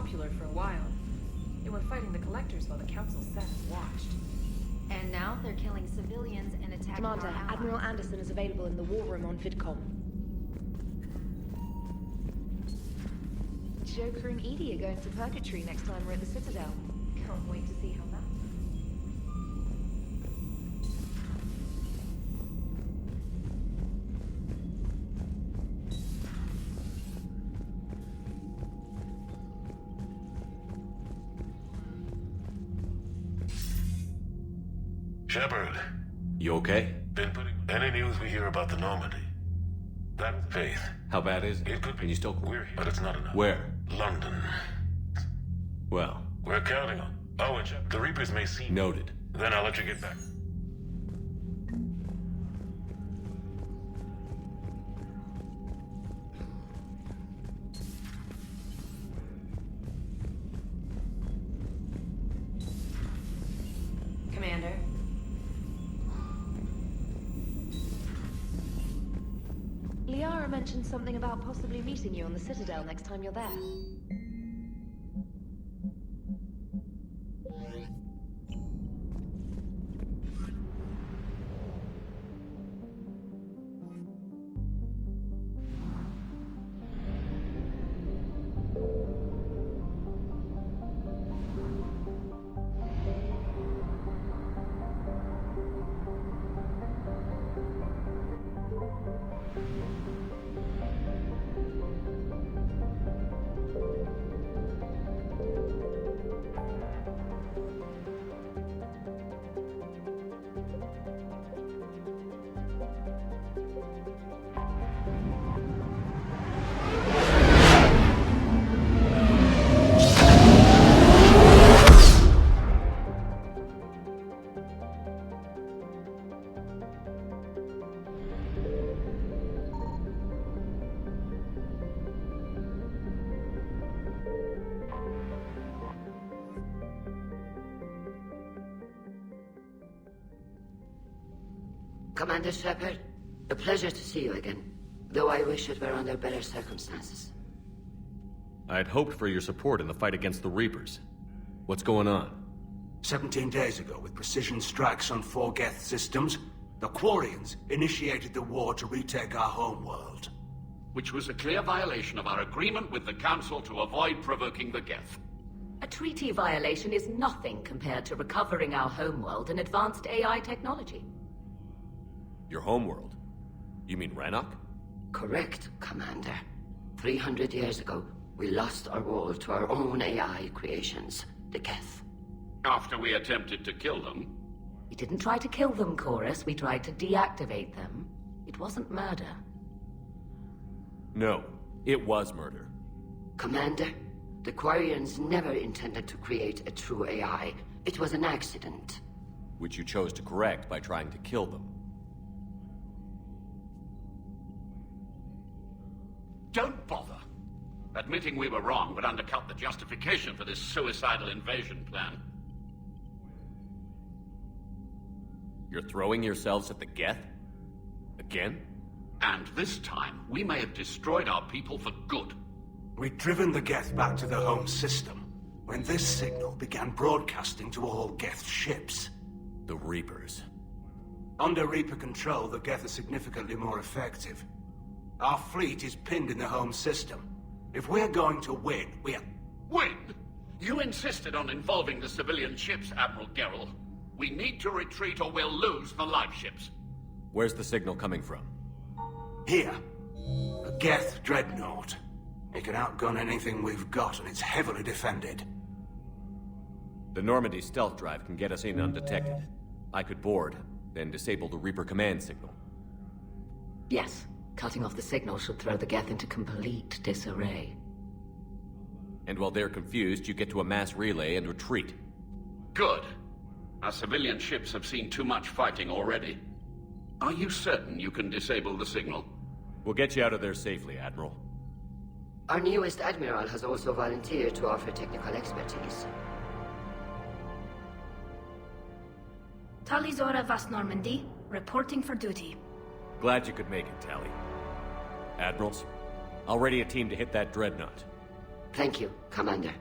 popular for a while. They were fighting the Collectors while the Council sat and watched. And now they're killing civilians and attacking Commander, our allies. Admiral Anderson is available in the war room on VidCom. Joker and Edie are going to Purgatory next time we're at the Citadel. Can't wait to see how that... Shepard. You okay? Been putting any news we hear about the Normandy. That faith. How bad is it? It could be. Can you still... We're here, but it's not enough. Where? London. Well, We're counting on. Oh, and the Reapers may see. noted. Then I'll let you get back. Commander. Liara mentioned something about possibly meeting you on the Citadel next time you're there. Commander Shepard, a pleasure to see you again, though I wish it were under better circumstances. I'd hoped for your support in the fight against the Reapers. What's going on? 17 days ago, with precision strikes on 4 Geth systems, the Quarians initiated the war to retake our homeworld. Which was a clear violation of our agreement with the Council to avoid provoking the Geth. A treaty violation is nothing compared to recovering our homeworld and advanced AI technology. Your homeworld? You mean Rannoch? Correct, Commander. 300 years ago, we lost our world to our own AI creations, the Geth. After we attempted to kill them. We didn't try to kill them, Chorus. We tried to deactivate them. It wasn't murder. No, it was murder. Commander, the Quarians never intended to create a true AI. It was an accident. Which you chose to correct by trying to kill them. Don't bother. Admitting we were wrong would undercut the justification for this suicidal invasion plan. You're throwing yourselves at the Geth? Again? And this time, we may have destroyed our people for good. We'd driven the Geth back to the home system, when this signal began broadcasting to all Geth ships. The Reapers. Under Reaper control, the Geth are significantly more effective. Our fleet is pinned in the home system. If we're going to win, Win? You insisted on involving the civilian ships, Admiral Gerrel. We need to retreat or we'll lose the live ships. Where's the signal coming from? Here. A Geth dreadnought. It can outgun anything we've got, and it's heavily defended. The Normandy stealth drive can get us in undetected. I could board, then disable the Reaper command signal. Yes. Cutting off the signal should throw the Geth into complete disarray. And while they're confused, you get to a mass relay and retreat. Good. Our civilian ships have seen too much fighting already. Are you certain you can disable the signal? We'll get you out of there safely, Admiral. Our newest Admiral has also volunteered to offer technical expertise. Talizora Vast Normandy, reporting for duty. Glad you could make it, Tally. Admirals, I'll ready a team to hit that dreadnought. Thank you, Commander.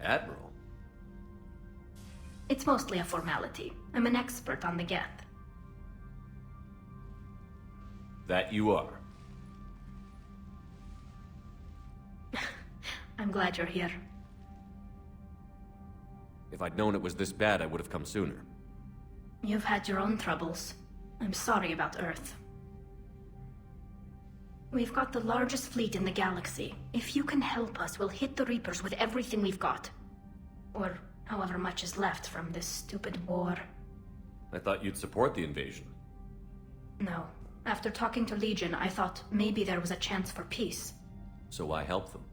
Admiral? It's mostly a formality. I'm an expert on the Geth. That you are. I'm glad you're here. If I'd known it was this bad, I would have come sooner. You've had your own troubles. I'm sorry about Earth. We've got the largest fleet in the galaxy. If you can help us, we'll hit the Reapers with everything we've got. Or however much is left from this stupid war. I thought you'd support the invasion. No. After talking to Legion, I thought maybe there was a chance for peace. So why help them?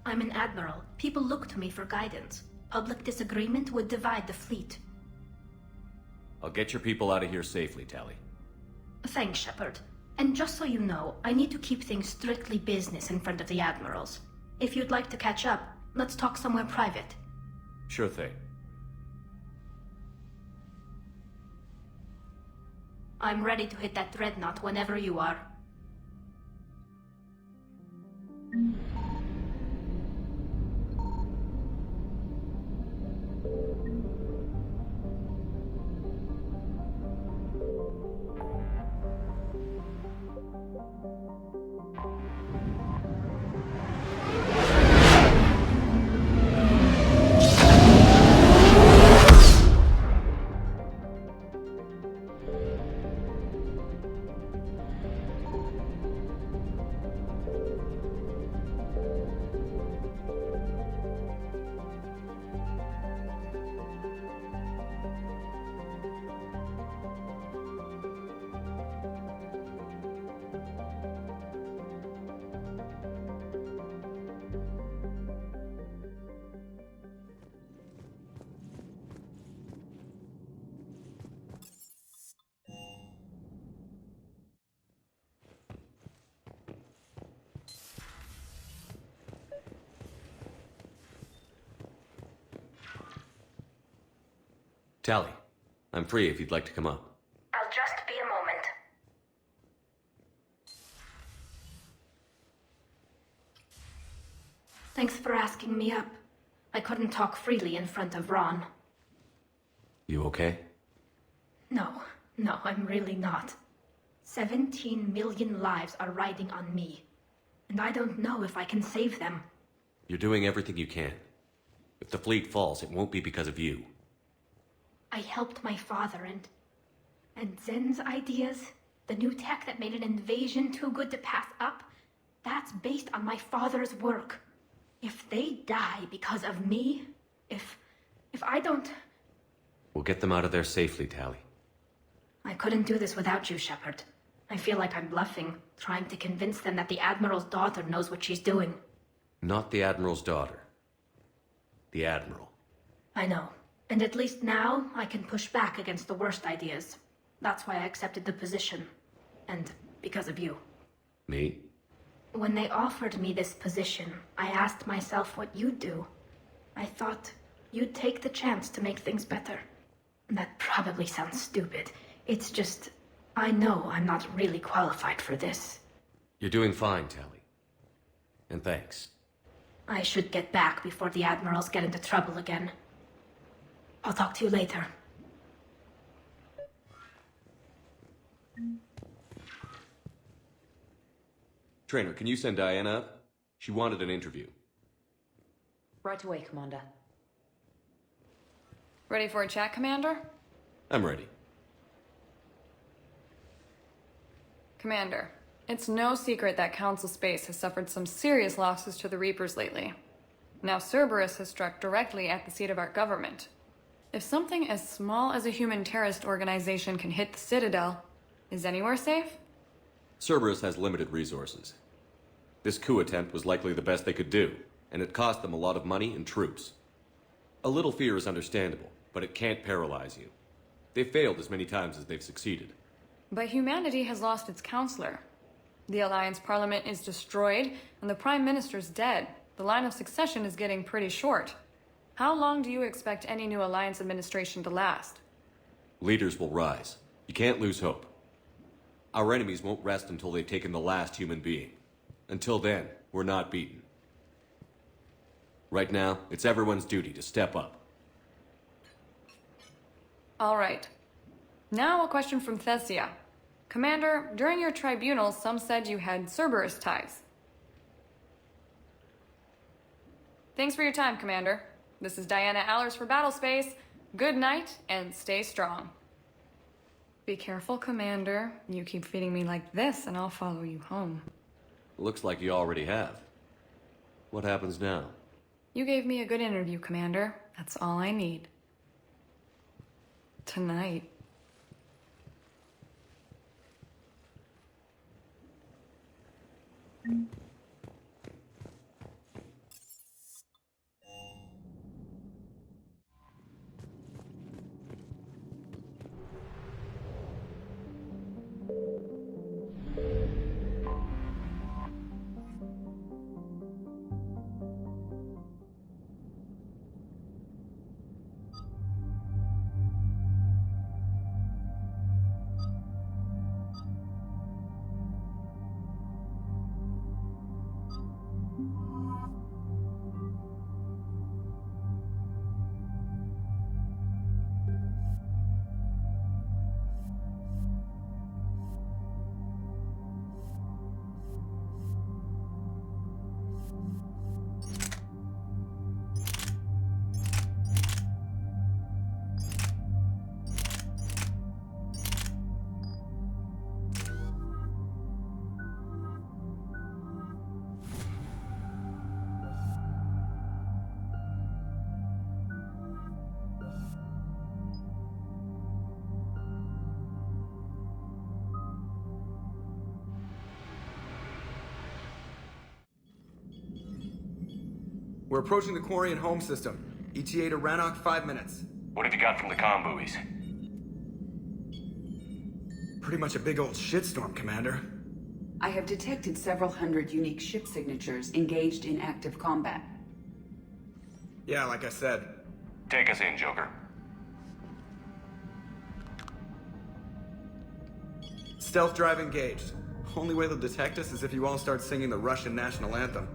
I'm an admiral. People look to me for guidance. Public disagreement would divide the fleet. I'll get your people out of here safely, Tally. Thanks, Shepard. And just so you know, I need to keep things strictly business in front of the admirals. If you'd like to catch up, let's talk somewhere private. Sure thing. I'm ready to hit that dreadnought whenever you are. Tally, I'm free if you'd like to come up. I'll just be a moment. Thanks for asking me up. I couldn't talk freely in front of Ron. You okay? No, I'm really not. 17 million lives are riding on me. And I don't know if I can save them. You're doing everything you can. If the fleet falls, it won't be because of you. I helped my father and Zen's ideas, the new tech that made an invasion too good to pass up, that's based on my father's work. If they die because of me, if I don't... We'll get them out of there safely, Tally. I couldn't do this without you, Shepard. I feel like I'm bluffing, trying to convince them that the Admiral's daughter knows what she's doing. Not the Admiral's daughter. The Admiral. I know. And at least now, I can push back against the worst ideas. That's why I accepted the position. And because of you. Me? When they offered me this position, I asked myself what you'd do. I thought you'd take the chance to make things better. That probably sounds stupid. It's just, I know I'm not really qualified for this. You're doing fine, Tally. And thanks. I should get back before the Admirals get into trouble again. I'll talk to you later. Trainer, can you send Diana up? She wanted an interview. Right away, Commander. Ready for a chat, Commander? I'm ready. Commander, it's no secret that Council Space has suffered some serious losses to the Reapers lately. Now Cerberus has struck directly at the seat of our government. If something as small as a human terrorist organization can hit the Citadel, is anywhere safe? Cerberus has limited resources. This coup attempt was likely the best they could do, and it cost them a lot of money and troops. A little fear is understandable, but it can't paralyze you. They've failed as many times as they've succeeded. But humanity has lost its counselor. The Alliance Parliament is destroyed, and the Prime Minister's dead. The line of succession is getting pretty short. How long do you expect any new Alliance administration to last? Leaders will rise. You can't lose hope. Our enemies won't rest until they've taken the last human being. Until then, we're not beaten. Right now, it's everyone's duty to step up. All right. Now a question from Thessia. Commander, during your tribunal, some said you had Cerberus ties. Thanks for your time, Commander. This is Diana Allers for Battlespace. Good night, and stay strong. Be careful, Commander. You keep feeding me like this, and I'll follow you home. Looks like you already have. What happens now? You gave me a good interview, Commander. That's all I need. Tonight. We're approaching the Quarian home system. ETA to Rannoch, 5 minutes. What have you got from the comm buoys? Pretty much a big old shitstorm, Commander. I have detected several hundred unique ship signatures engaged in active combat. Yeah, like I said. Take us in, Joker. Stealth drive engaged. Only way they'll detect us is if you all start singing the Russian national anthem.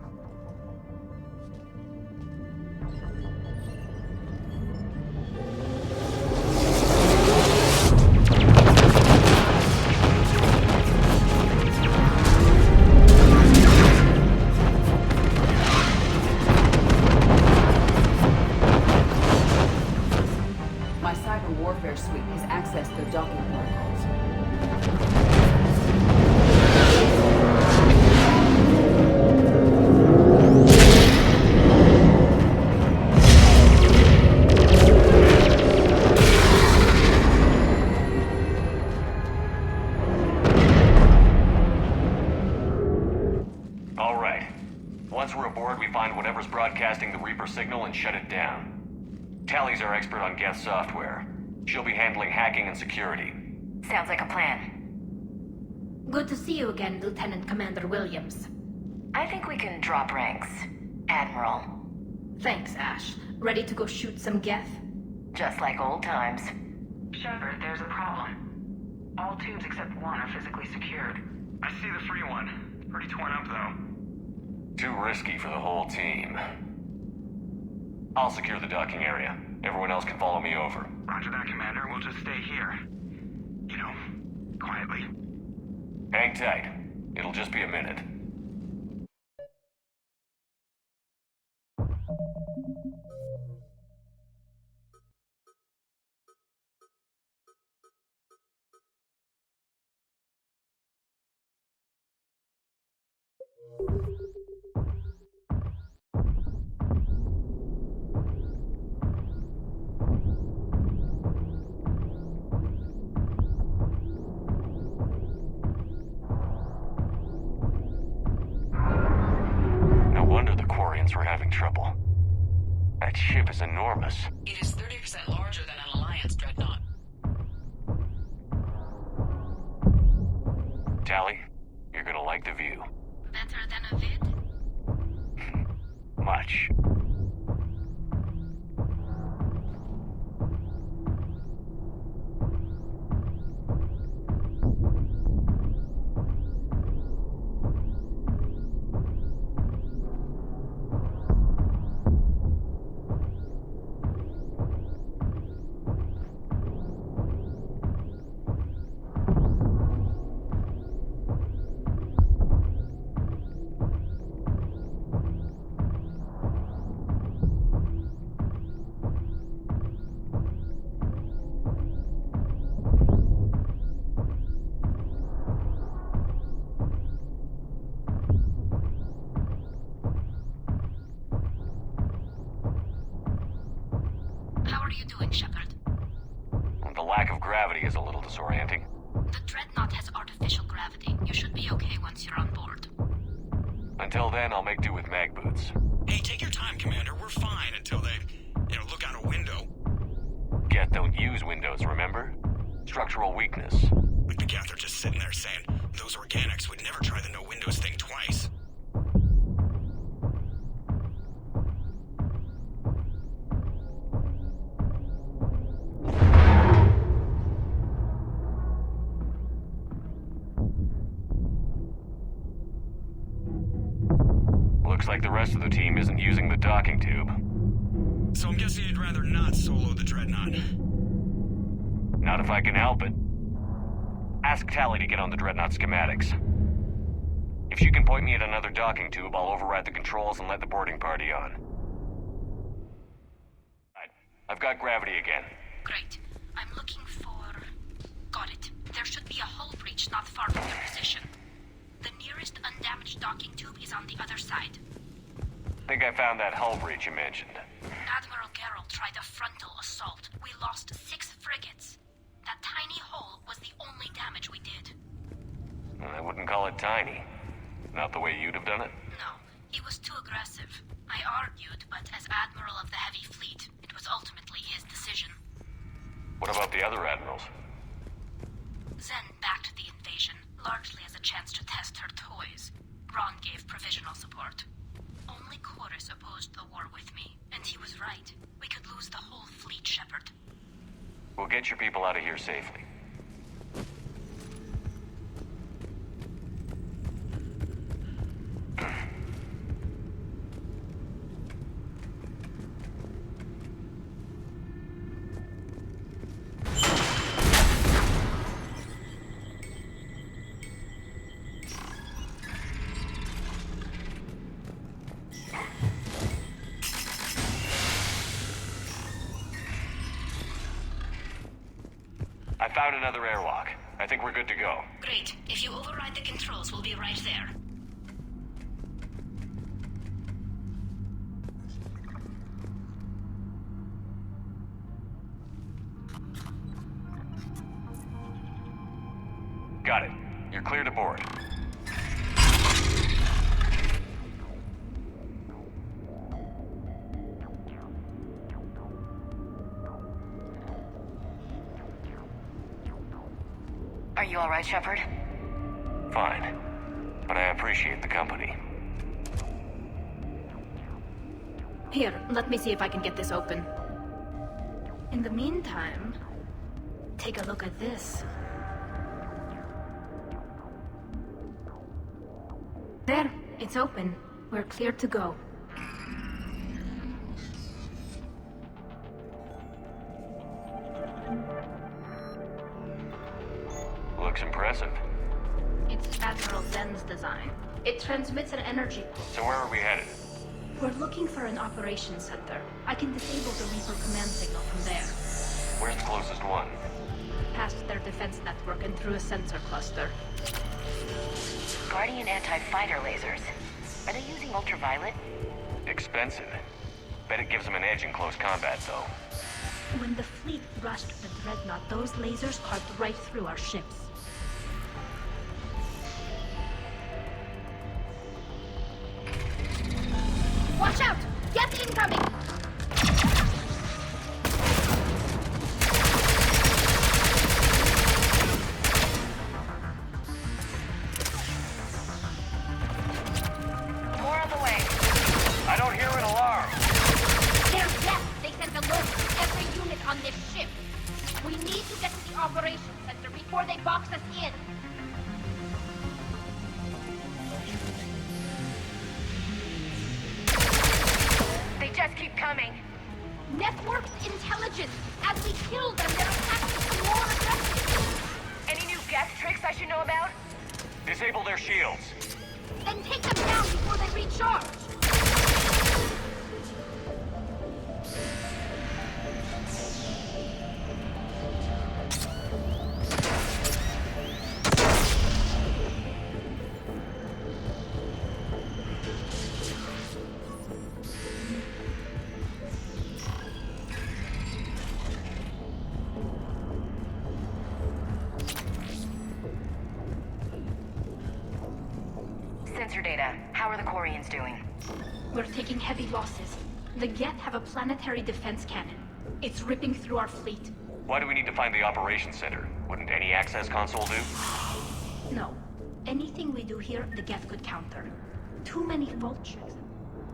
My cyber warfare suite has accessed their docking protocols. All right. Once we're aboard, we find whatever's broadcasting the Reaper signal and shut it down. Tally's our expert on Geth software. She'll be handling hacking and security. Sounds like a plan. Good to see you again, Lieutenant Commander Williams. I think we can drop ranks, Admiral. Thanks, Ash. Ready to go shoot some Geth? Just like old times. Shepard, there's a problem. All tubes except one are physically secured. I see the free one. Pretty torn up, though. Too risky for the whole team. I'll secure the docking area. Everyone else can follow me over. Roger that, Commander. We'll just stay here. You know, quietly. Hang tight. It'll just be a minute. No wonder the Quarians were having trouble. That ship is enormous. It is 30% larger than an Alliance dreadnought. Tally, you're gonna like the view. Better than a vid? Much. you doing, Shepard? The lack of gravity is a little disorienting. The Dreadnought has artificial gravity. You should be okay once you're on board. Until then, I'll make do with mag boots. Hey, take your time, Commander. We're fine until they, look out a window. Geth don't use windows, remember? Structural weakness. Like the Geth are just sitting there saying, those organics would never try the no windows thing twice. Looks like the rest of the team isn't using the docking tube. So I'm guessing you'd rather not solo the Dreadnought. Not if I can help it. Ask Tally to get on the Dreadnought schematics. If she can point me at another docking tube, I'll override the controls and let the boarding party on. Right. I've got gravity again. Great. I'm looking for... Got it. There should be a hull breach not far from your position. The nearest undamaged docking tube is on the other side. Think I found that hull breach you mentioned. Admiral Geralt tried a frontal assault. We lost 6 frigates. That tiny hole was the only damage we did. I wouldn't call it tiny. Not the way you'd have done it? No, he was too aggressive. I argued, but as Admiral of the Heavy Fleet, it was ultimately his decision. What about the other admirals? Zen backed the invasion, largely as a chance to test her toys. Ron gave provisional support. Only Chorus opposed the war with me, and he was right. We could lose the whole fleet, Shepard. We'll get your people out of here safely. I found another airlock. I think we're good to go. Great. If you override the controls, we'll be right there. Got it. You're clear to board. Are you all right, Shepard? Fine. But I appreciate the company. Here, let me see if I can get this open. In the meantime, take a look at this. There, it's open. We're clear to go. Looks impressive. It's Admiral Zen's design. It transmits an energy pulse. So where are we headed? We're looking for an operations center. I can disable the Reaper command signal from there. Where's the closest one? Past their defense network and through a sensor cluster. Guardian anti-fighter lasers. Are they using ultraviolet? Expensive. Bet it gives them an edge in close combat, though. When the fleet rushed the Dreadnought, those lasers carved right through our ships. Watch out! Get incoming! More on the way. I don't hear an alarm. They're deaf! They sent alerts to every unit on this ship. We need to get to the operations center before they box us in. They just keep coming. Networked intelligence! As we kill them, their attacks become more aggressive! Any new Geth tricks I should know about? Disable their shields. Then take them down before they recharge! Geth's doing? We're taking heavy losses. The Geth have a planetary defense cannon. It's ripping through our fleet. Why do we need to find the operations center? Wouldn't any access console do? No. Anything we do here, the Geth could counter. Too many vultures.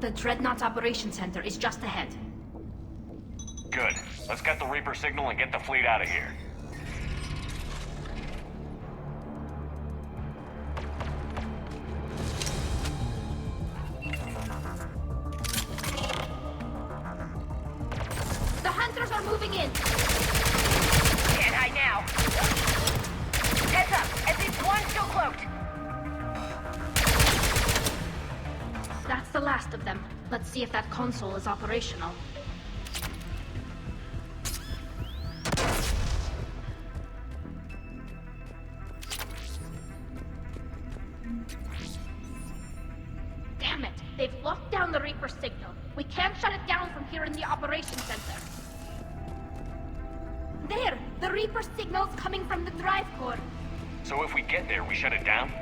The Dreadnought's operations center is just ahead. Good. Let's get the Reaper signal and get the fleet out of here. The hunters are moving in! Can't hide now. Heads up, at least one still cloaked. That's the last of them. Let's see if that console is operational. Damn it! They've locked down the Reaper signal. We can't shut it down from here in the operations center. There! The Reaper signal's coming from the drive core. So if we get there, we shut it down?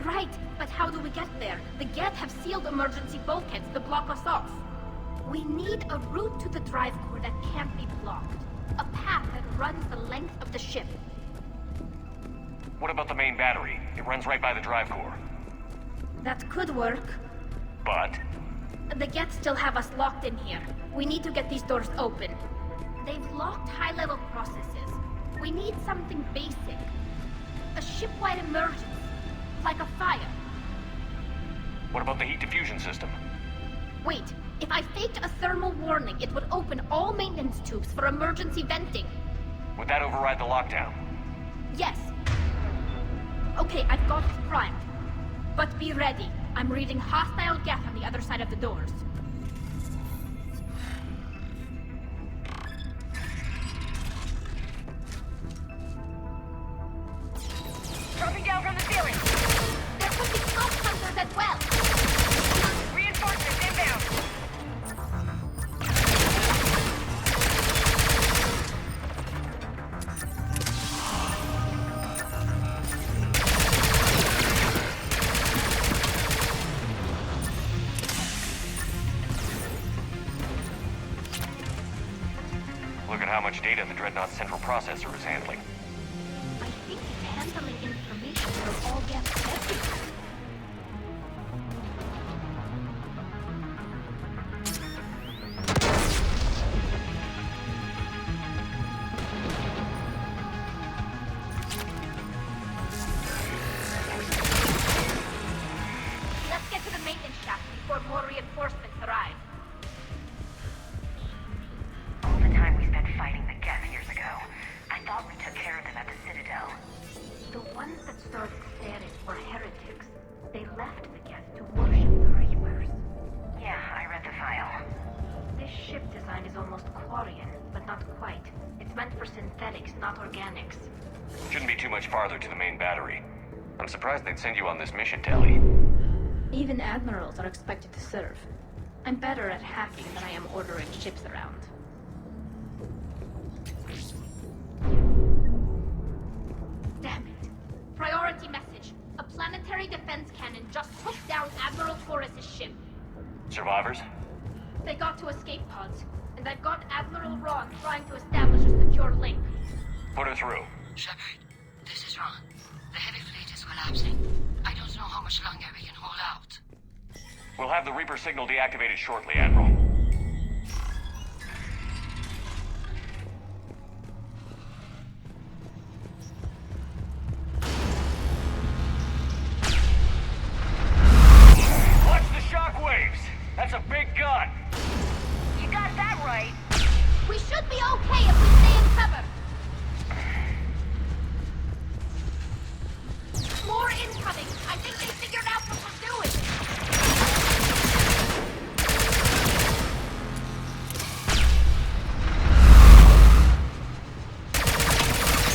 Right, but how do we get there? The Geth have sealed emergency bulkheads to block us off. We need a route to the drive core that can't be blocked. A path that runs the length of the ship. What about the main battery? It runs right by the drive core. That could work. But? The Geth still have us locked in here. We need to get these doors open. They've locked high-level processes. We need something basic. A ship-wide emergency. Like a fire. What about the heat diffusion system? Wait, if I faked a thermal warning, it would open all maintenance tubes for emergency venting. Would that override the lockdown? Yes. Okay, I've got it primed. But be ready. I'm reading hostile Geth on the other side of the doors. Dropping down from the ceiling. There could be smoke hunters as well. Reinforcements inbound. Look at how much data the Dreadnought's central processor is handling. I think it's handling information from all Geths everywhere. Let's get to the maintenance shaft before more reinforcements arrive. All the time we spent fighting the Geth years ago, I thought we took care of them at the Citadel. The ones that started Theris were heretics. They left the Geth to worship the Reapers. Yeah, I read the file. This ship design is almost Quarian, but not quite. It's meant for synthetics, not organics. Shouldn't be too much farther to the main battery. I'm surprised they'd send you on this mission, Telly. Even admirals are expected to serve. I'm better at hacking than I am ordering ships around. Damn it. Priority message. A planetary defense cannon just took down Admiral Torres's ship. Survivors? They got to escape pods, and I've got Admiral Ron trying to establish a secure link. Put her through. Shepard, this is Ron. The heavy fleet is collapsing. I don't know how much longer we can hold out. We'll have the Reaper signal deactivated shortly, Admiral. Watch the shockwaves! That's a big gun! You got that right. We should be okay if we stay in cover. More incoming! I think they figured out what we're doing!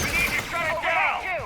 We need to shut it down! Too.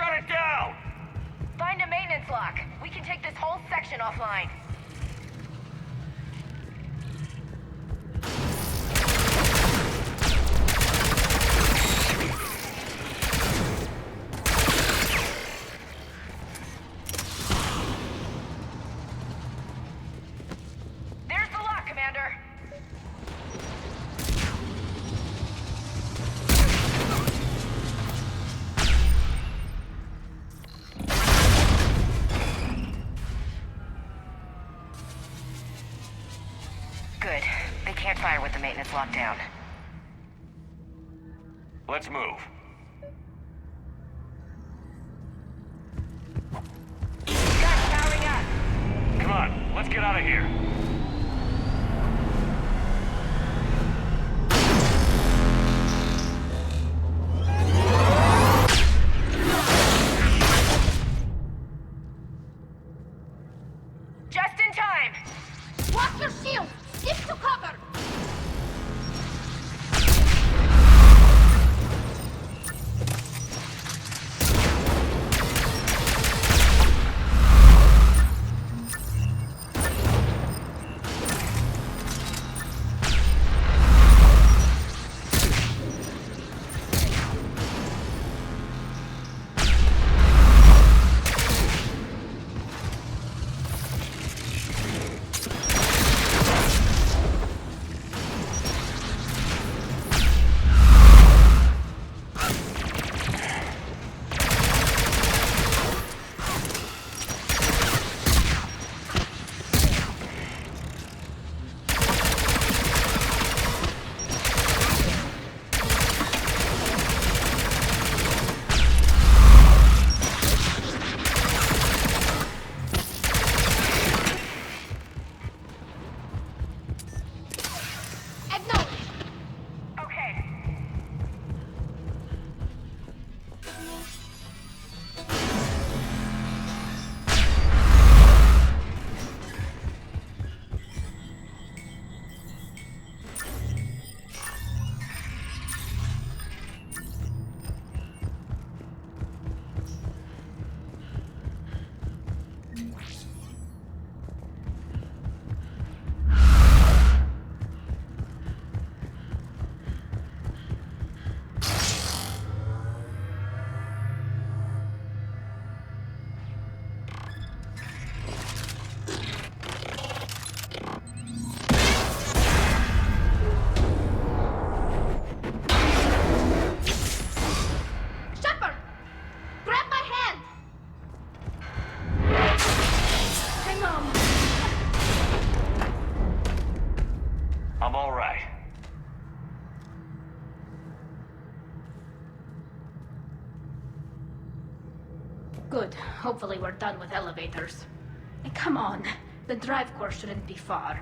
shut it down! Find a maintenance lock. We can take this whole section offline. There's the lock, Commander. Good. They can't fire with the maintenance lockdown. Let's move. Guns powering up. Come on, let's get out of here. Just in time. Watch your shield. Stick to cover. I'm all right. Good. Hopefully we're done with elevators. Hey, come on. The drive course shouldn't be far.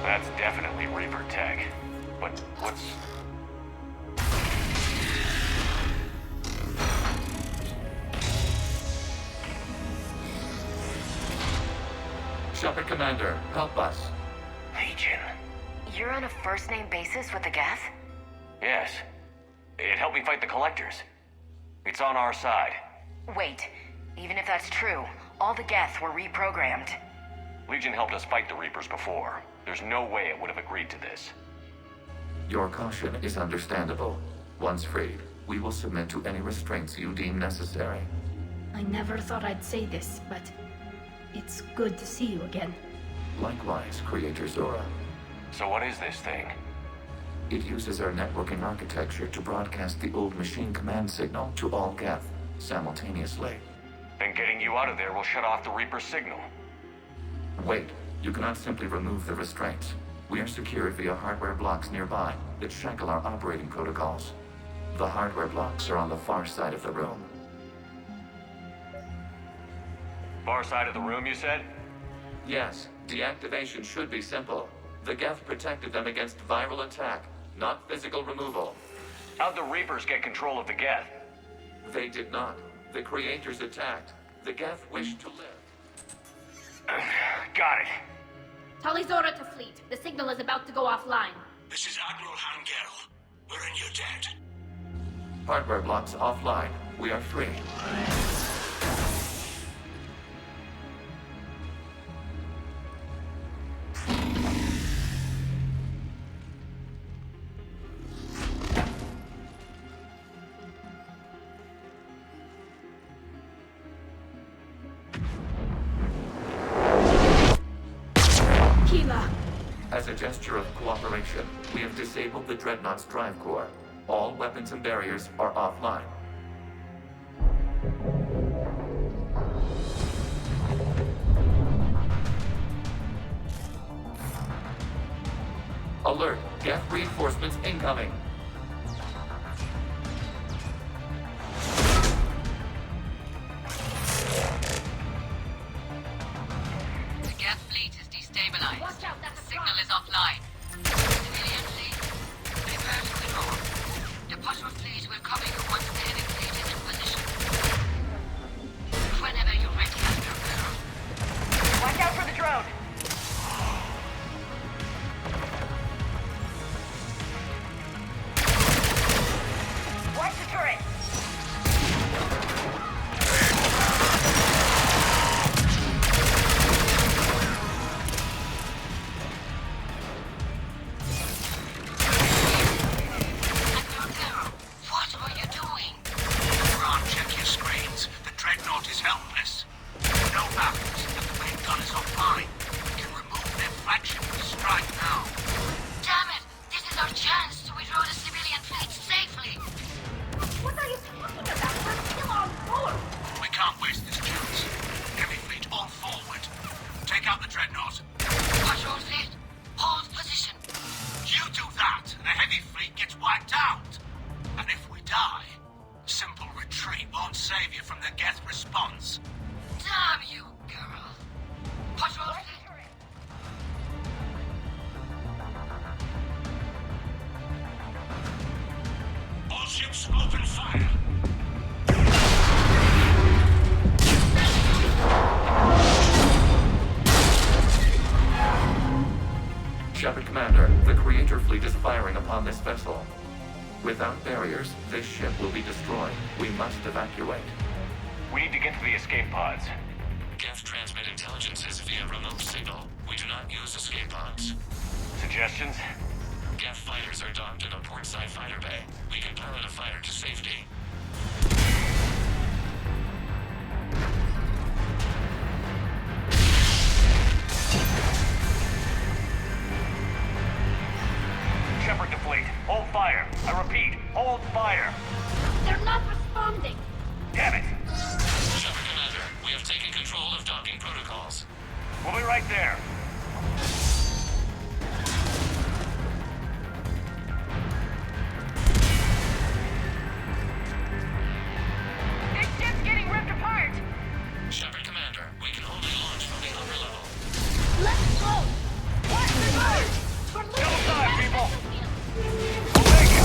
That's definitely Reaper tech. But what's... Shepard Commander, help us. Legion. You're on a first-name basis with the Geth? Yes. It helped me fight the Collectors. It's on our side. Wait. Even if that's true, all the Geth were reprogrammed. Legion helped us fight the Reapers before. There's no way it would have agreed to this. Your caution is understandable. Once freed, we will submit to any restraints you deem necessary. I never thought I'd say this, but it's good to see you again. Likewise, Creator Zora. So what is this thing? It uses our networking architecture to broadcast the old machine command signal to all Geth simultaneously. Then getting you out of there will shut off the Reaper signal. Wait, you cannot simply remove the restraints. We are secured via hardware blocks nearby that shackle our operating protocols. The hardware blocks are on the far side of the room. Far side of the room, you said? Yes, deactivation should be simple. The Geth protected them against viral attack, not physical removal. How'd the Reapers get control of the Geth? They did not. The creators attacked. The Geth wished to live. Got it. Talizora to fleet. The signal is about to go offline. This is Admiral Hangel. We're in your debt. Hardware blocks offline. We are free. As a gesture of cooperation, we have disabled the Dreadnought's drive core. All weapons and barriers are offline. Alert! Geth reinforcements incoming! The Geth fleet is destabilized. Watch out, that's a Signal is offline. Civilian fleet, prepare to withdraw. The patrol fleet will come in once the heavy fleet is in position. Whenever you're ready, Admiral. Watch out for the drone. Watch the turret. What are you doing? Ron, check your screens. The Dreadnought is helpless. No battles, but the main gun is offline. We can remove their flagship with a strike now. Damn it! This is our chance to withdraw the civilian fleet safely. What are you talking about? We're still on board. We can't waste this chance. Heavy fleet all forward. Take out the Dreadnought. Patrol fleet, hold position. You do that, and the heavy fleet gets wiped out. And if we die, simple retreat won't save you from the Geth response. Damn you, girl. Patrol fleet. All ships open fire. Shepard Commander, the Creator fleet is firing upon this vessel. Without barriers, this ship will be destroyed. We must evacuate. We need to get to the escape pods. Geth transmit intelligences via remote signal. We do not use escape pods. Suggestions? Geth fighters are docked in a portside fighter bay. We can pilot a fighter to safety. Shepard to fleet. Hold fire. I repeat, hold fire. They're not responding. Damn it! Shepard Commander, we have taken control of docking protocols. We'll be right there. This ship's getting ripped apart. Shepard Commander, we can only launch from the upper level. Let's go. Watch the bird. We're Go losing side, the people. battlefield. We'll make it.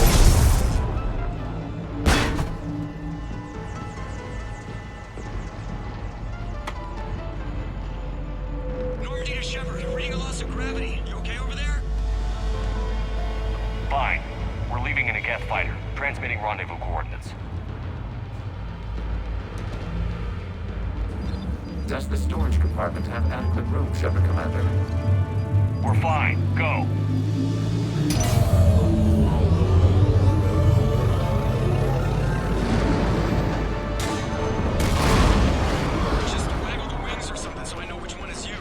Normandy to Shepard, reading a loss of gravity. You okay over there? Fine. We're leaving in a Geth fighter. Transmitting rendezvous coordinates. Does the storage compartment have adequate room, Shepard Commander? We're fine. Go. Just waggle the wings or something so I know which one is you.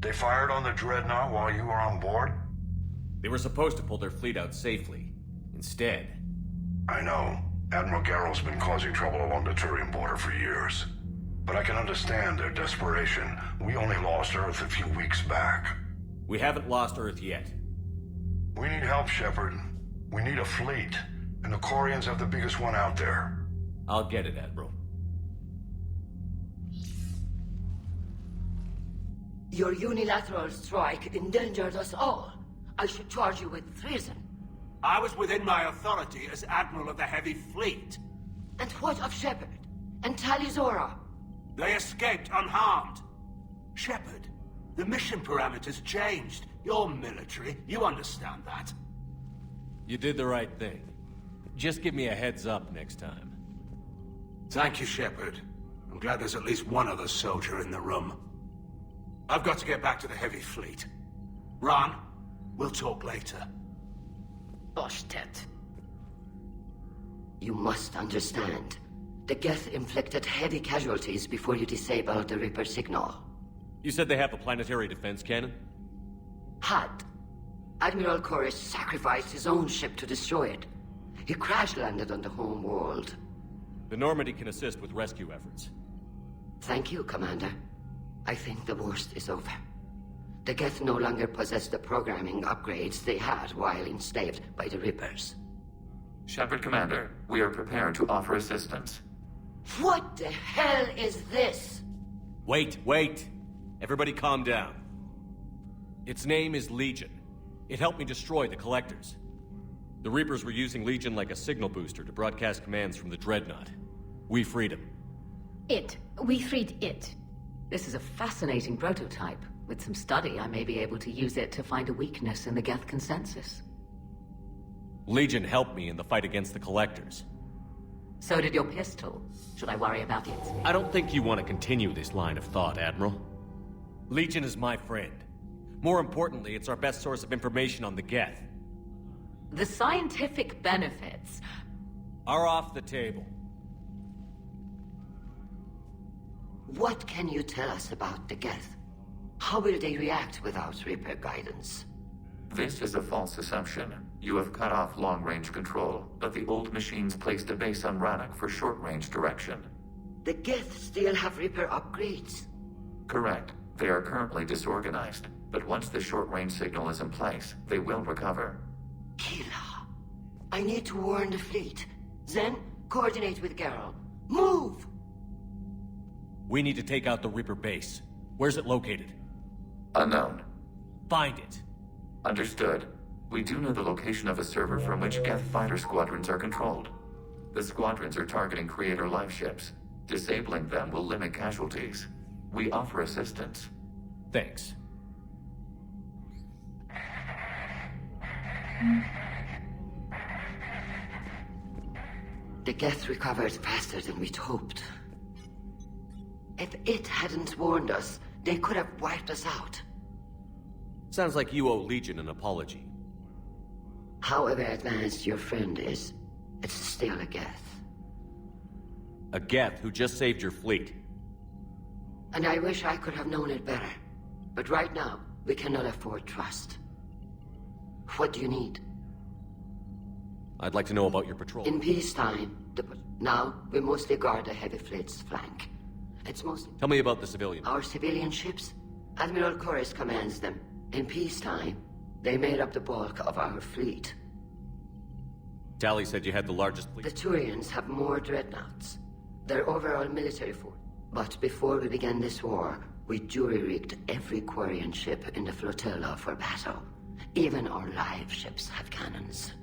They fired on the Dreadnought while you were on board? They were supposed to pull their fleet out safely. Instead... I know. Admiral Garrow's been causing trouble along the Turian border for years. But I can understand their desperation. We only lost Earth a few weeks back. We haven't lost Earth yet. We need help, Shepard. We need a fleet. And the Quarians have the biggest one out there. I'll get it, Admiral. Your unilateral strike endangered us all. I should charge you with treason. I was within my authority as Admiral of the Heavy Fleet. And what of Shepard? And Talizora? They escaped unharmed. Shepard, the mission parameters changed. You're military, you understand that. You did the right thing. Just give me a heads up next time. Thank you, Shepard. I'm glad there's at least one other soldier in the room. I've got to get back to the Heavy Fleet. Ron, we'll talk later. Boshtet. You must understand. The Geth inflicted heavy casualties before you disabled the Reaper signal. You said they have a planetary defense cannon? Had. Admiral Koris sacrificed his own ship to destroy it. He crash-landed on the home world. The Normandy can assist with rescue efforts. Thank you, Commander. I think the worst is over. The Geth no longer possess the programming upgrades they had while enslaved by the Reapers. Shepard, Commander, we are prepared to offer assistance. What the hell is this? Wait. Everybody calm down. Its name is Legion. It helped me destroy the Collectors. The Reapers were using Legion like a signal booster to broadcast commands from the Dreadnought. We freed him. We freed it. This is a fascinating prototype. With some study, I may be able to use it to find a weakness in the Geth consensus. Legion helped me in the fight against the Collectors. So did your pistol. Should I worry about it? I don't think you want to continue this line of thought, Admiral. Legion is my friend. More importantly, it's our best source of information on the Geth. The scientific benefits are off the table. What can you tell us about the Geth? How will they react without Reaper guidance? This is a false assumption. You have cut off long-range control, but the old machines placed a base on Rannoch for short-range direction. The Geth still have Reaper upgrades? Correct. They are currently disorganized, but once the short-range signal is in place, they will recover. Kila, I need to warn the fleet. Then, coordinate with Garrow. Move! We need to take out the Reaper base. Where's it located? Unknown. Find it. Understood. We do know the location of a server from which Geth fighter squadrons are controlled. The squadrons are targeting Creator live ships. Disabling them will limit casualties. We offer assistance. Thanks. The Geth recovered faster than we'd hoped. If it hadn't warned us, they could have wiped us out. Sounds like you owe Legion an apology. However advanced your friend is, it's still a Geth. A Geth who just saved your fleet. And I wish I could have known it better. But right now, we cannot afford trust. What do you need? I'd like to know about your patrol. In peacetime, now we mostly guard the Heavy Fleet's flank. It's mostly... Tell me about the civilian. Our civilian ships? Admiral Koris commands them. In peacetime, they made up the bulk of our fleet. Tally said you had the largest fleet. The Turians have more dreadnoughts. Their overall military force. But before we began this war, we jury-rigged every Quarian ship in the flotilla for battle. Even our live ships have cannons.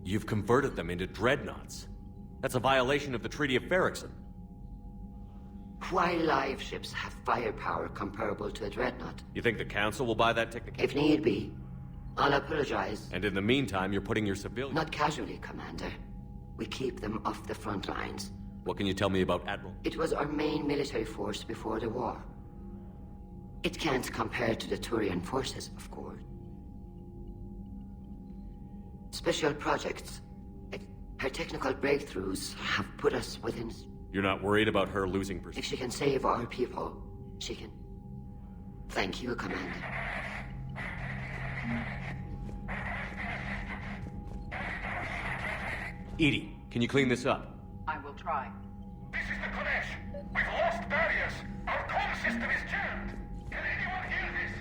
You've converted them into dreadnoughts. That's a violation of the Treaty of Ferrixon. Why live ships have firepower comparable to a dreadnought? You think the Council will buy that technically? If need be. I'll apologize. And in the meantime, you're putting your civilians... Not casually, Commander. We keep them off the front lines. What can you tell me about Admiral? It was our main military force before the war. It can't compare to the Turian forces, of course. Special projects. Her technical breakthroughs have put us within... You're not worried about her losing... If she can save our people, she can... Thank you, Commander. Edie, can you clean this up? I will try. This is the Kodesh. We've lost barriers. Our comm system is jammed. Can anyone hear this?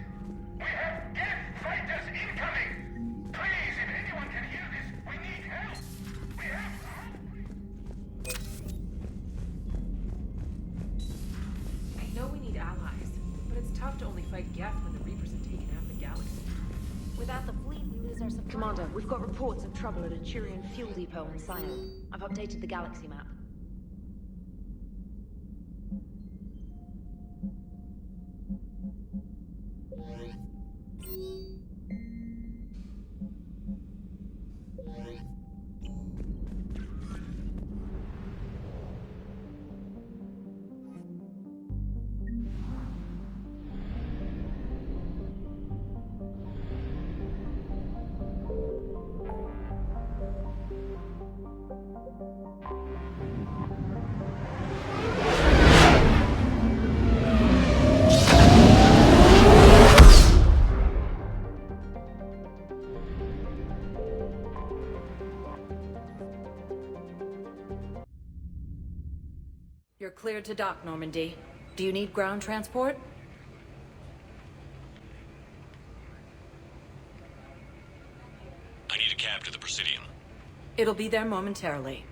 We have Geth fighters incoming. Please, if anyone can hear this, we need help. We have... I know we need allies, but it's tough to only fight Geth when the Reapers have taken half the galaxy. Without the fleet, we lose our supply. Commander, we've got reports of trouble at a Turian fuel depot in Sino. I've updated the galaxy map. You're cleared to dock, Normandy. Do you need ground transport? I need a cab to the Presidium. It'll be there momentarily.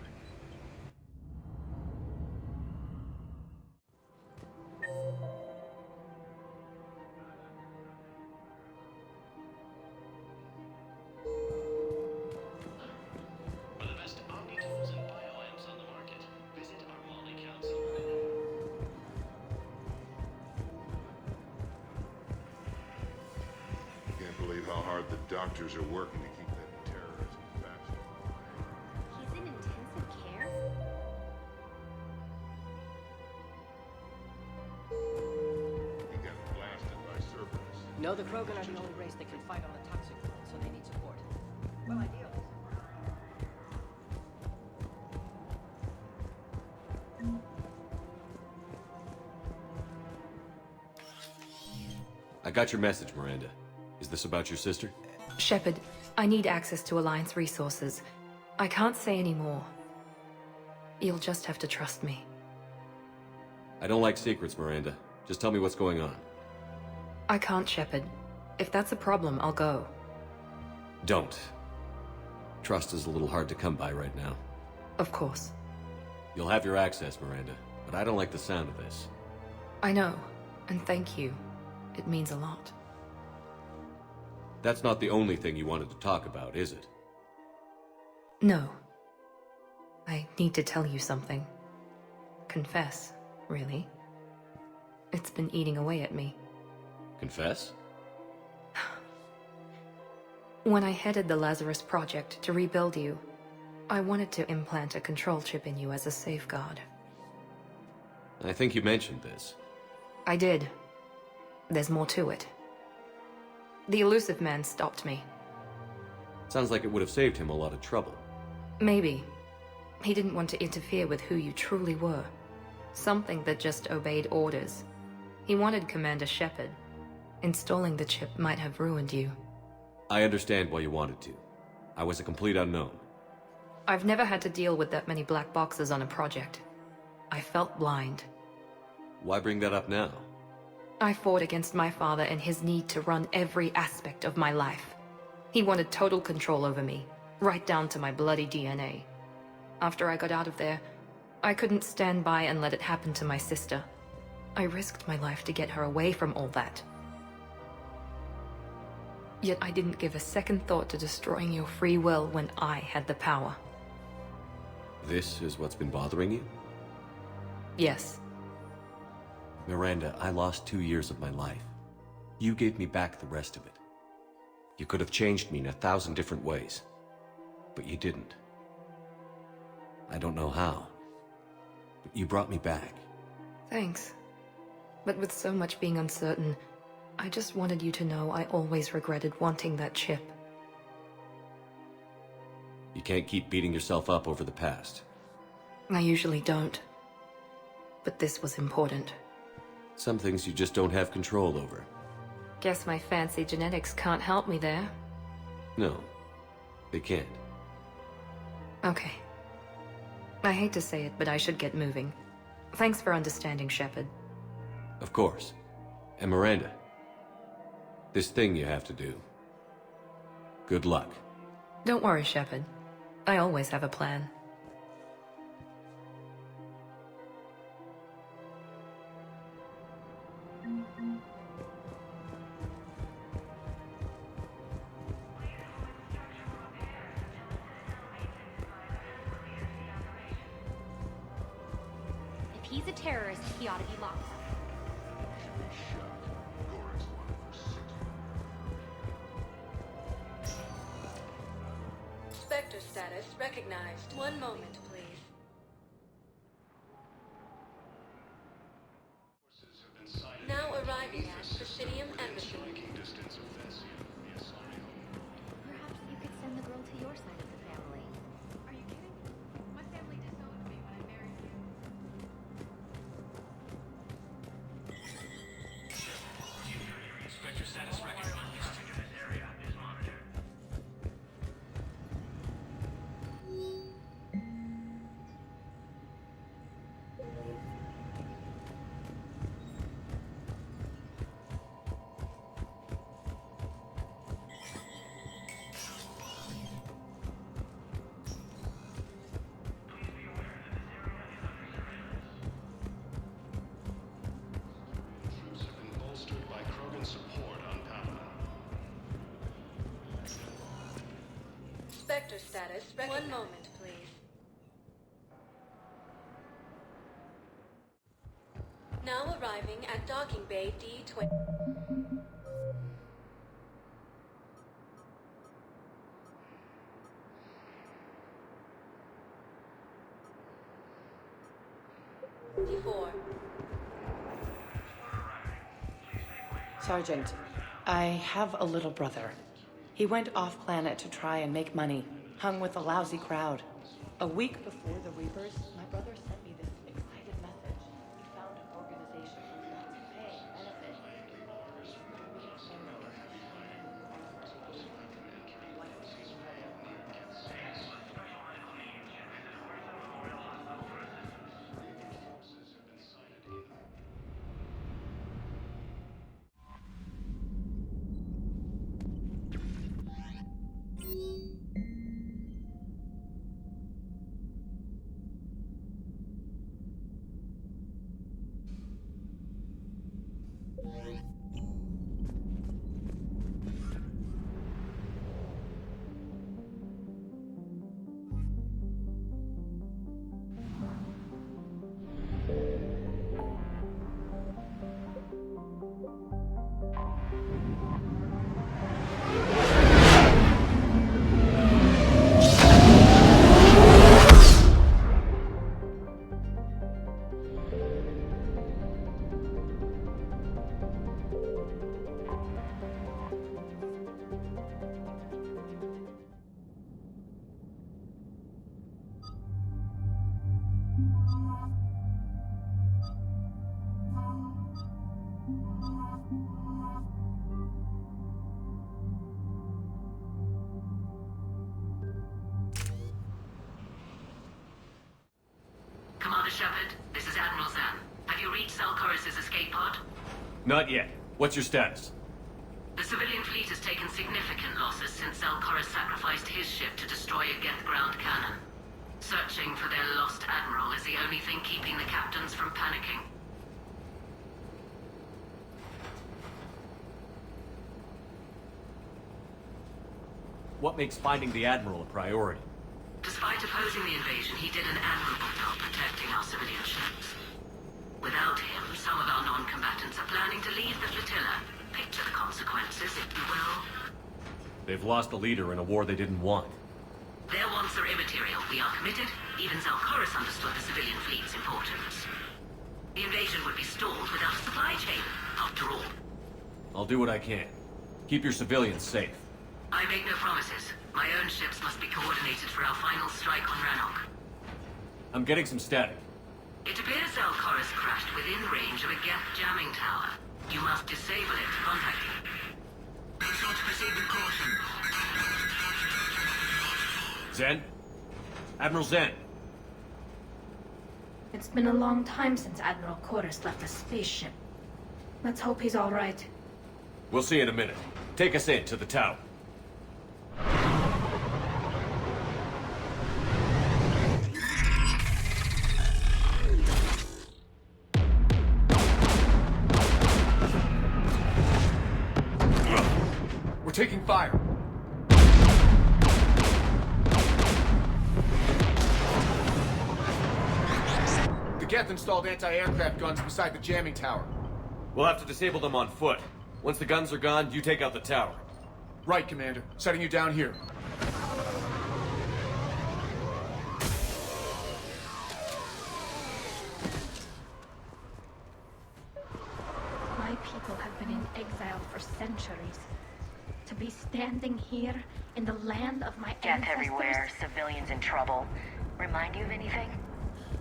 Doctors are working to keep that terrorist infection alive. He's in intensive care? He got blasted by Cerberus. No, the Krogan are the only race that can fight on the toxic world, so they need support. Well, ideally. I got your message, Miranda. Is this about your sister? Shepard, I need access to Alliance resources. I can't say any more. You'll just have to trust me. I don't like secrets, Miranda. Just tell me what's going on. I can't, Shepard. If that's a problem, I'll go. Don't. Trust is a little hard to come by right now. Of course. You'll have your access, Miranda, but I don't like the sound of this. I know, and thank you. It means a lot. That's not the only thing you wanted to talk about, is it? No. I need to tell you something. Confess, really. It's been eating away at me. Confess? When I headed the Lazarus Project to rebuild you, I wanted to implant a control chip in you as a safeguard. I think you mentioned this. I did. There's more to it. The elusive man stopped me. Sounds like it would have saved him a lot of trouble. Maybe. He didn't want to interfere with who you truly were. Something that just obeyed orders. He wanted Commander Shepard. Installing the chip might have ruined you. I understand why you wanted to. I was a complete unknown. I've never had to deal with that many black boxes on a project. I felt blind. Why bring that up now? I fought against my father and his need to run every aspect of my life. He wanted total control over me, right down to my bloody DNA. After I got out of there, I couldn't stand by and let it happen to my sister. I risked my life to get her away from all that. Yet I didn't give a second thought to destroying your free will when I had the power. This is what's been bothering you? Yes. Miranda, I lost 2 years of my life. You gave me back the rest of it. You could have changed me in 1,000 different ways, but you didn't. I don't know how, but you brought me back. Thanks. But with so much being uncertain, I just wanted you to know I always regretted wanting that chip. You can't keep beating yourself up over the past. I usually don't. But this was important. Some things you just don't have control over. Guess my fancy genetics can't help me there. No, they can't. Okay. I hate to say it, but I should get moving. Thanks for understanding, Shepard. Of course. And Miranda, this thing you have to do. Good luck. Don't worry, Shepard. I always have a plan. If he's a terrorist, he ought to be locked up. Spectre status recognized. One moment, please. Now arriving at Presidium Embassy. Perhaps you could send the girl to your side of the family. Are you kidding? My family disowned me when I married you. Spectre status recognized. Spectre status recognized. One moment, please. Now arriving at Docking Bay D20. Sergeant, I have a little brother. He went off-planet to try and make money, hung with a lousy crowd. A week before the Reapers, my brother sent me this excited message. He found an organization who wants pay, benefits. Commander Shepard, this is Admiral Zan. Have you reached Zalcoris' escape pod? Not yet. What's your status? The civilian fleet has taken significant losses since Zalcoris sacrificed his ship to destroy a Geth ground cannon. Searching for their lost admiral is the only thing keeping the captains from panicking. What makes finding the Admiral a priority? Despite opposing the invasion, he did an admirable job protecting our civilian ships. Without him, some of our non-combatants are planning to leave the flotilla. Picture the consequences, if you will. They've lost a leader in a war they didn't want. Their wants are immaterial. We are committed. Even Zalcoris understood the civilian fleet's importance. The invasion would be stalled without a supply chain, after all. I'll do what I can. Keep your civilians safe. I make no promises. My own ships must be coordinated for our final strike on Rannoch. I'm getting some static. It appears Zalcoris crashed within range of a Geth jamming tower. You must disable it to contact him. vessel to proceed with caution. Zen? Admiral Zen? It's been a long time since Admiral Chorus left the spaceship. Let's hope he's all right. We'll see in a minute. Take us in to the tower. We're taking fire. The Geth installed anti-aircraft guns beside the jamming tower. We'll have to disable them on foot. Once the guns are gone, you take out the tower. Right, Commander. Setting you down here. My people have been in exile for centuries. To be standing here in the land of my Death ancestors... everywhere, civilians in trouble. Remind you of anything?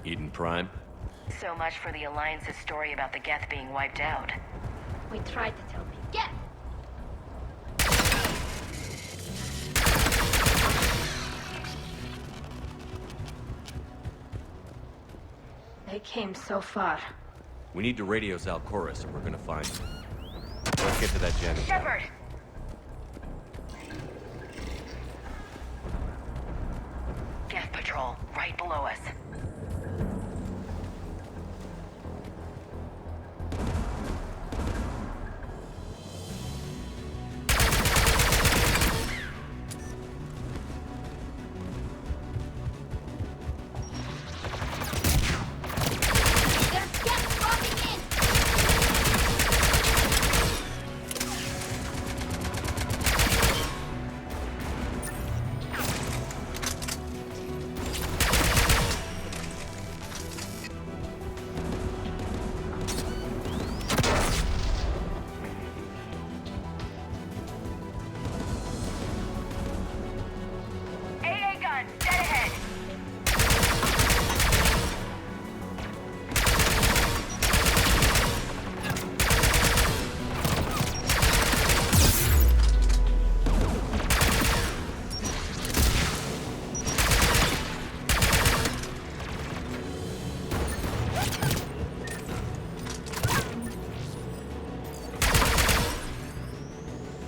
Eden Prime? So much for the Alliance's story about the Geth being wiped out. We tried to tell me. Get! They came so far. We need to radio Zalcoris if we're gonna find him. Let's get to that jamming tower. Shepard! Geth patrol, right below us.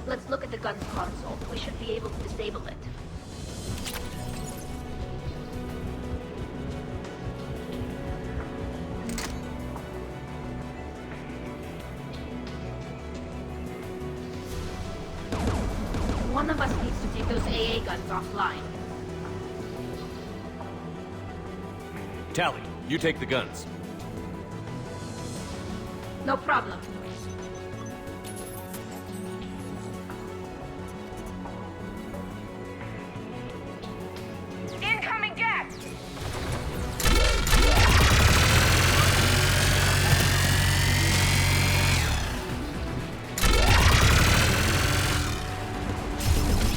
Let's look at the gun's console. We should be able to disable it. One of us needs to take those AA guns offline. Tally, you take the guns. No problem. Incoming Geth!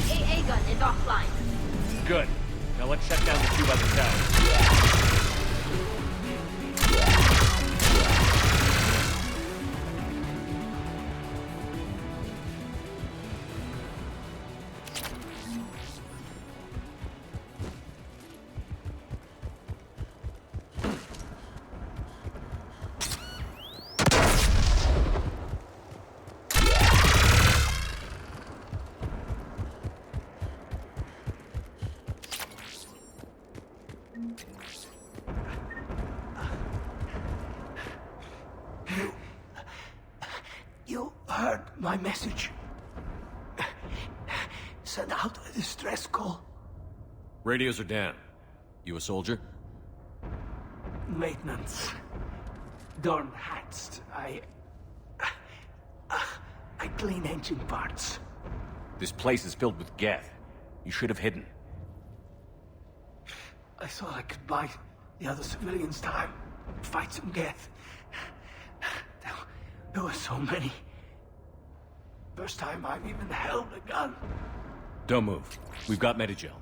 The AA gun is offline. Good. Now let's shut down the two by the tower. You heard my message. Send out a distress call. Radios are down. You a soldier? Maintenance. Dorn hats. I clean engine parts. This place is filled with Geth. You should have hidden. I thought I could buy the other civilians time. Fight some Geth. There were so many. First time I've even held a gun. Don't move. We've got Medigel.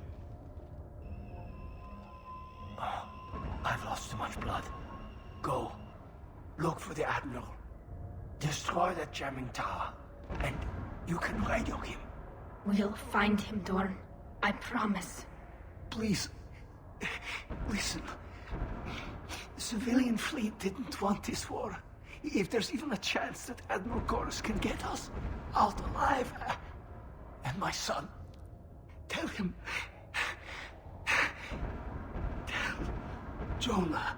Oh, I've lost too much blood. Go. Look for the Admiral. Destroy that jamming tower. And You can radio him. We'll find him, Dorn. I promise. Please, listen. The civilian fleet didn't want this war. If there's even a chance that Admiral Chorus can get us out alive, and my son, tell him. Tell Jonah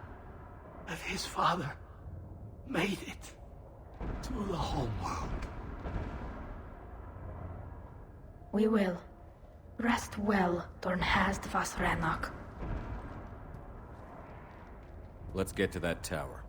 that his father made it to the homeworld. We will. Rest well, Dornhazd vas Rannoch. Let's get to that tower.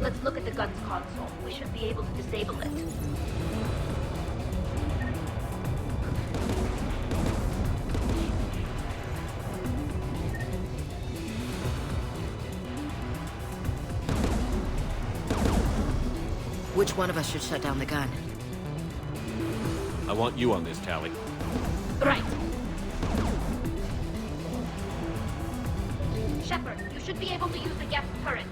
Let's look at the gun's console. We should be able to disable it. Which one of us should shut down the gun? I want you on this, Tally. Right. Shepard, you should be able to use the gas turret.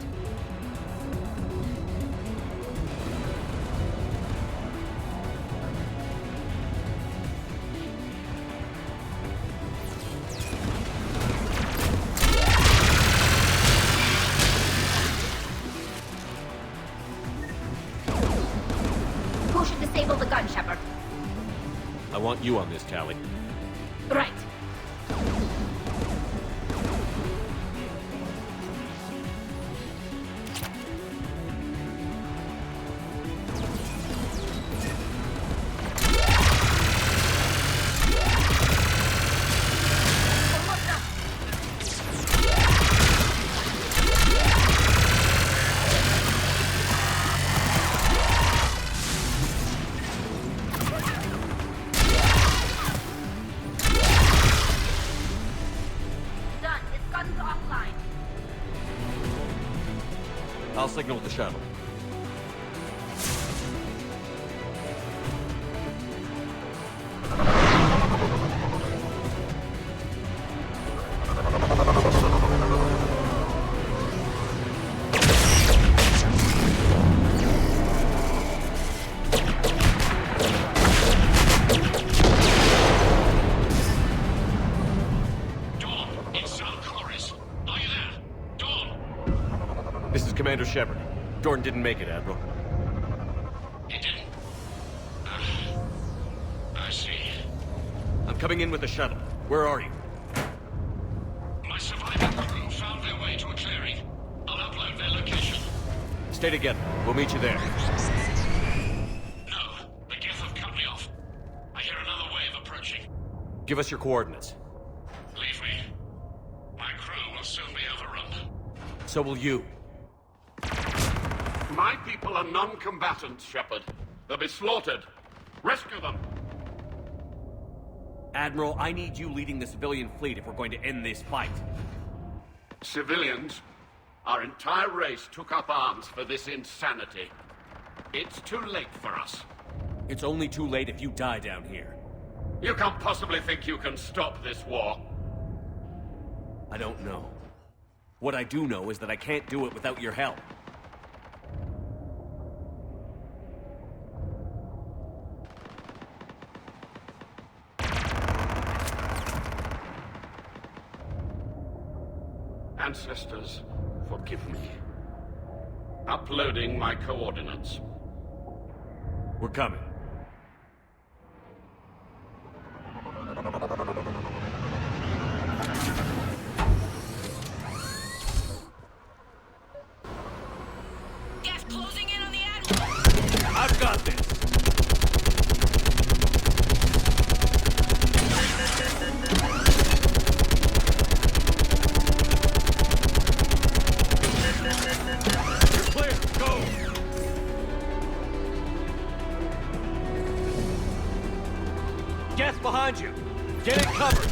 Who should disable the gun, Shepard? I want you on this, Tally. Right. I'll signal the shuttle. Commander Shepard. Dorn didn't make it, Admiral. He didn't? I see. I'm coming in with the shuttle. Where are you? My surviving crew found their way to a clearing. I'll upload their location. Stay together. We'll meet you there. No, the Geth have cut me off. I hear another wave approaching. Give us your coordinates. Leave me. My crew will soon be overrun. So will you. My people are non-combatants, Shepard. They'll be slaughtered. Rescue them. Admiral, I need you leading the civilian fleet if we're going to end this fight. Civilians? Our entire race took up arms for this insanity. It's too late for us. It's only too late if you die down here. You can't possibly think you can stop this war. I don't know. What I do know is that I can't do it without your help. Ancestors, forgive me. Uploading my coordinates. We're coming. Gas closing in on the Admiral! I've got this! behind you! Get it covered!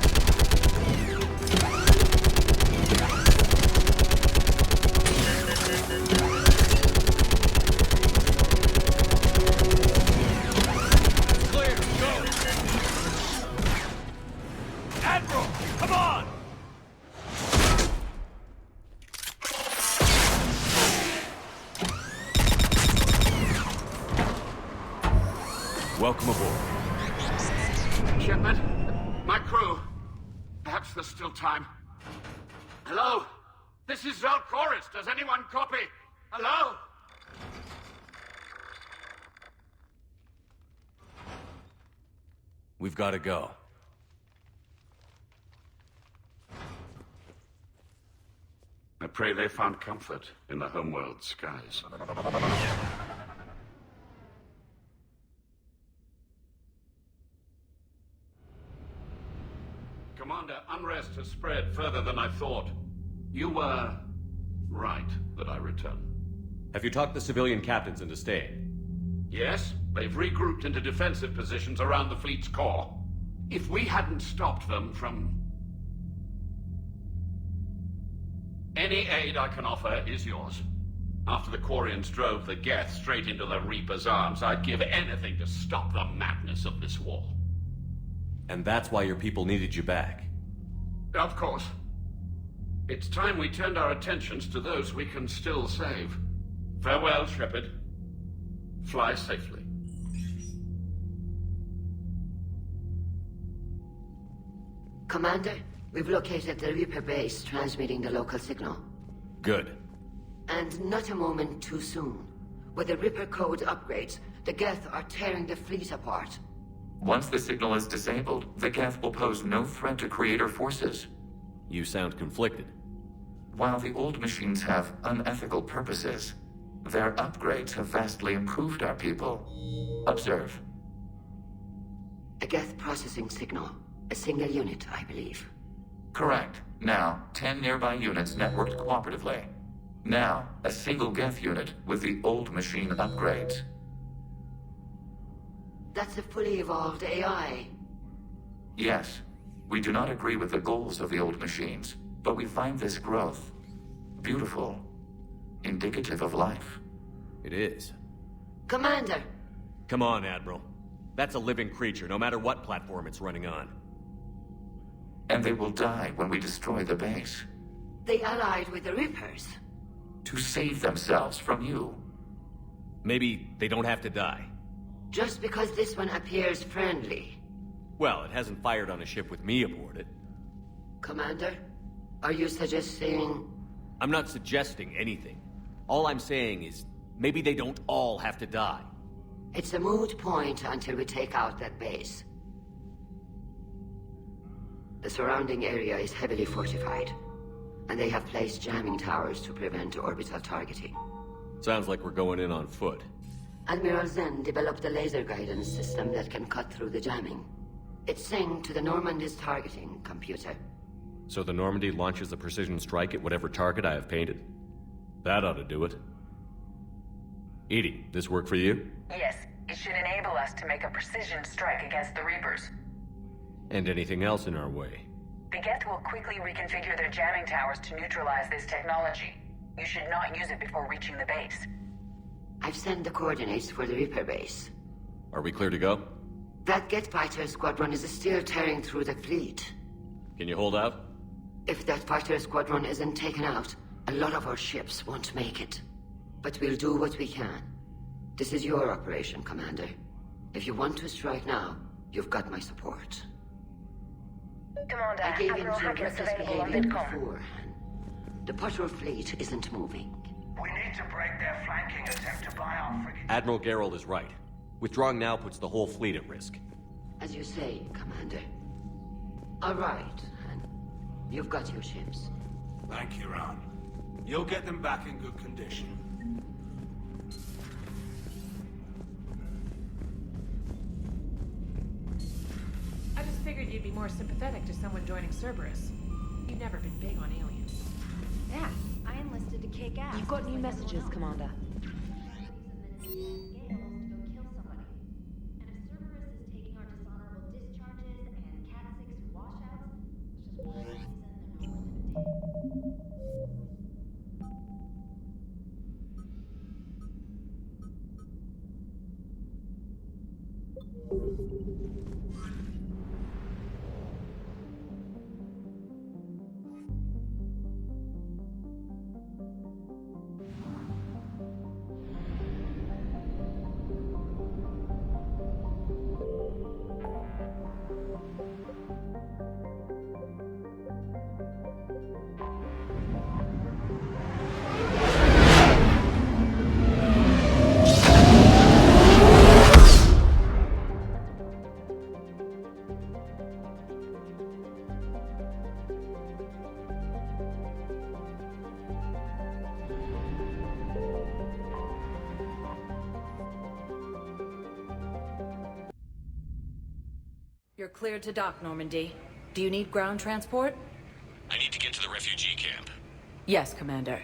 Clear, go! Admiral, come on! Welcome aboard. Shepard, my crew. Perhaps there's still time. Hello? This is Zalcoris. Does anyone copy? Hello? We've got to go. I pray they found comfort in the homeworld skies. Commander, unrest has spread further than I thought. You were right that I return. Have you talked the civilian captains into staying? Yes, they've regrouped into defensive positions around the fleet's core. If we hadn't stopped them from... Any aid I can offer is yours. After the Quarians drove the Geth straight into the Reaper's arms, I'd give anything to stop the madness of this war. And that's why your people needed you back. Of course. It's time we turned our attentions to those we can still save. Farewell, Shepard. Fly safely. Commander, we've located the Reaper base transmitting the local signal. Good. And not a moment too soon. With the Reaper code upgrades, the Geth are tearing the fleet apart. Once the signal is disabled, the Geth will pose no threat to Creator forces. You sound conflicted. While the old machines have unethical purposes, their upgrades have vastly improved our people. Observe. A Geth processing signal. A single unit, I believe. Correct. Now, 10 nearby units networked cooperatively. Now, a single Geth unit with the old machine upgrades. That's a fully evolved AI. Yes. We do not agree with the goals of the old machines, but we find this growth beautiful, indicative of life. It is. Commander! Come on, Admiral. That's a living creature, no matter what platform it's running on. And they will die when we destroy the base. They allied with the Reapers. To save themselves from you. Maybe they don't have to die. Just because this one appears friendly. Well, it hasn't fired on a ship with me aboard it. Commander, are you suggesting... I'm not suggesting anything. All I'm saying is, maybe they don't all have to die. It's a moot point until we take out that base. The surrounding area is heavily fortified, and they have placed jamming towers to prevent orbital targeting. Sounds like we're going in on foot. Admiral Zen developed a laser guidance system that can cut through the jamming. It's synced to the Normandy's targeting computer. So the Normandy launches a precision strike at whatever target I have painted? That ought to do it. Edie, this work for you? Yes, it should enable us to make a precision strike against the Reapers. And anything else in our way? The Geth will quickly reconfigure their jamming towers to neutralize this technology. You should not use it before reaching the base. I've sent the coordinates for the Reaper base. Are we clear to go? That Geth fighter squadron is still tearing through the fleet. Can you hold out? If that fighter squadron isn't taken out, a lot of our ships won't make it. But we'll do what we can. This is your operation, Commander. If you want to strike now, you've got my support. Commander, I gave in Admiral to Hackett is reckless available on behavior VidCom. before. The patrol fleet isn't moving. We need to break their flanking attempt to buy our frigate. Admiral Gerald is right. Withdrawing now puts the whole fleet at risk. As you say, Commander. All right, and you've got your ships. Thank you, Ron. You'll get them back in good condition. I just figured you'd be more sympathetic to someone joining Cerberus. You've never been big on aliens. Yeah, I enlisted to kick ass. You've got new messages, Commander. And if Cerberus is taking our dishonorable discharges You're cleared to dock, Normandy. Do you need ground transport? I need to get to the refugee camp. Yes, Commander.